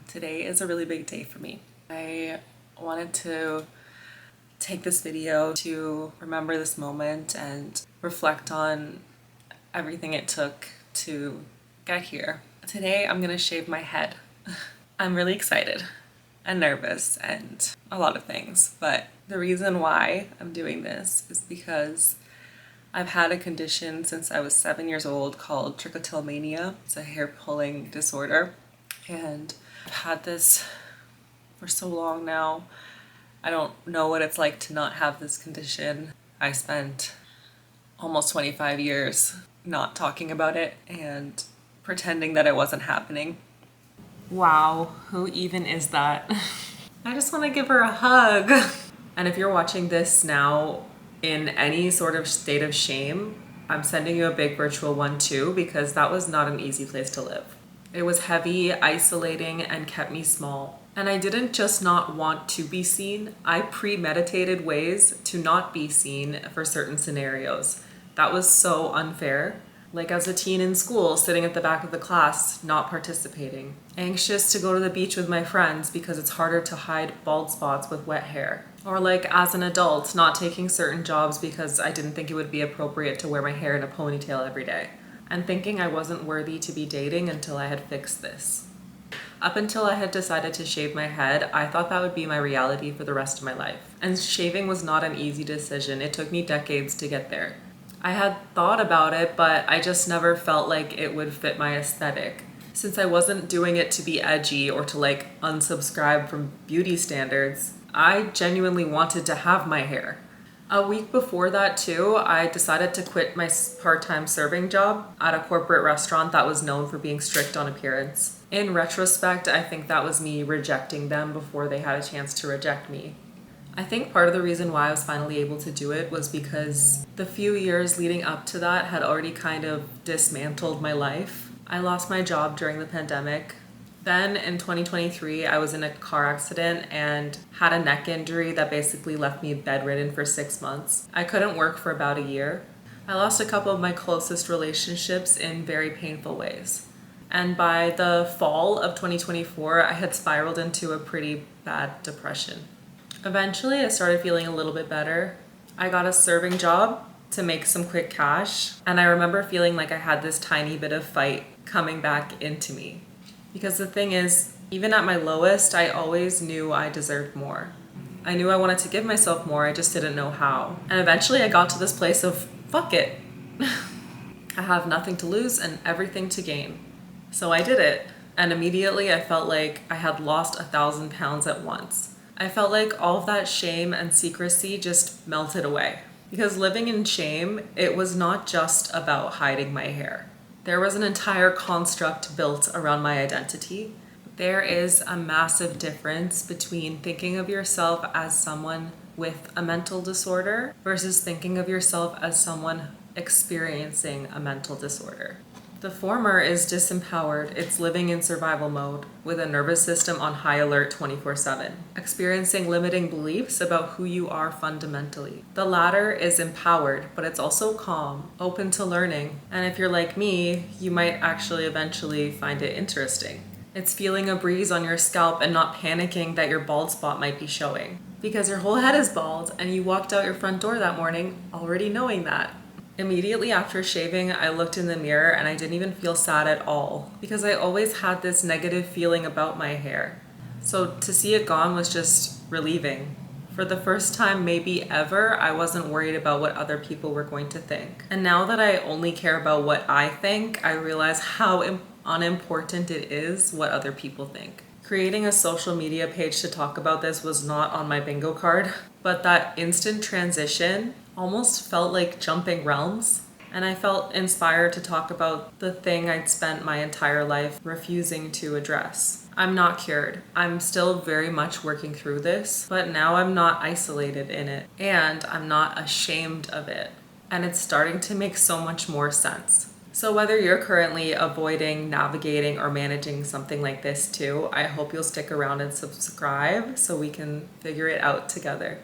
Today is a really big day for me. I wanted to take this video to remember this moment and reflect on everything it took to get here. Today I'm gonna shave my head. I'm really excited and nervous and a lot of things, but the reason why I'm doing this is because I've had a condition since I was 7 years old called Trichotillomania. It's a hair pulling disorder, and I've had this for so long now. I don't know what it's like to not have this condition. I spent almost 25 years not talking about it and pretending that it wasn't happening. Wow, who even is that? I just want to give her a hug. And if you're watching this now in any sort of state of shame, I'm sending you a big virtual one too, because that was not an easy place to live. It was heavy, isolating, and kept me small. And I didn't just not want to be seen, I premeditated ways to not be seen for certain scenarios. That was so unfair. Like as a teen in school, sitting at the back of the class, not participating. Anxious to go to the beach with my friends because it's harder to hide bald spots with wet hair. Or like as an adult, not taking certain jobs because I didn't think it would be appropriate to wear my hair in a ponytail every day. And thinking I wasn't worthy to be dating until I had fixed this. Up until I had decided to shave my head, I thought that would be my reality for the rest of my life. And shaving was not an easy decision. It took me decades to get there. I had thought about it, but I just never felt like it would fit my aesthetic. Since I wasn't doing it to be edgy or to like unsubscribe from beauty standards, I genuinely wanted to have my hair. A week before that too, I decided to quit my part-time serving job at a corporate restaurant that was known for being strict on appearance. In retrospect, I think that was me rejecting them before they had a chance to reject me. I think part of the reason why I was finally able to do it was because the few years leading up to that had already kind of dismantled my life. I lost my job during the pandemic. Then in 2023, I was in a car accident and had a neck injury that basically left me bedridden for 6 months. I couldn't work for about a year. I lost a couple of my closest relationships in very painful ways. And by the fall of 2024, I had spiraled into a pretty bad depression. Eventually, I started feeling a little bit better. I got a serving job to make some quick cash, and I remember feeling like I had this tiny bit of fight coming back into me. Because the thing is, even at my lowest, I always knew I deserved more. I knew I wanted to give myself more, I just didn't know how. And eventually I got to this place of, fuck it. I have nothing to lose and everything to gain. So I did it. And immediately I felt like I had lost 1,000 pounds at once. I felt like all of that shame and secrecy just melted away. Because living in shame, it was not just about hiding my hair. There was an entire construct built around my identity. There is a massive difference between thinking of yourself as someone with a mental disorder versus thinking of yourself as someone experiencing a mental disorder. The former is disempowered, it's living in survival mode with a nervous system on high alert 24/7, experiencing limiting beliefs about who you are fundamentally. The latter is empowered, but it's also calm, open to learning, and if you're like me, you might actually eventually find it interesting. It's feeling a breeze on your scalp and not panicking that your bald spot might be showing, because your whole head is bald and you walked out your front door that morning already knowing that. Immediately after shaving, I looked in the mirror and I didn't even feel sad at all because I always had this negative feeling about my hair. So to see it gone was just relieving. For the first time maybe ever, I wasn't worried about what other people were going to think. And now that I only care about what I think, I realize how unimportant it is what other people think. Creating a social media page to talk about this was not on my bingo card, but that instant transition almost felt like jumping realms, and I felt inspired to talk about the thing I'd spent my entire life refusing to address. I'm not cured. I'm still very much working through this, but now I'm not isolated in it, and I'm not ashamed of it, and it's starting to make so much more sense. So whether you're currently avoiding, navigating, or managing something like this too, I hope you'll stick around and subscribe so we can figure it out together.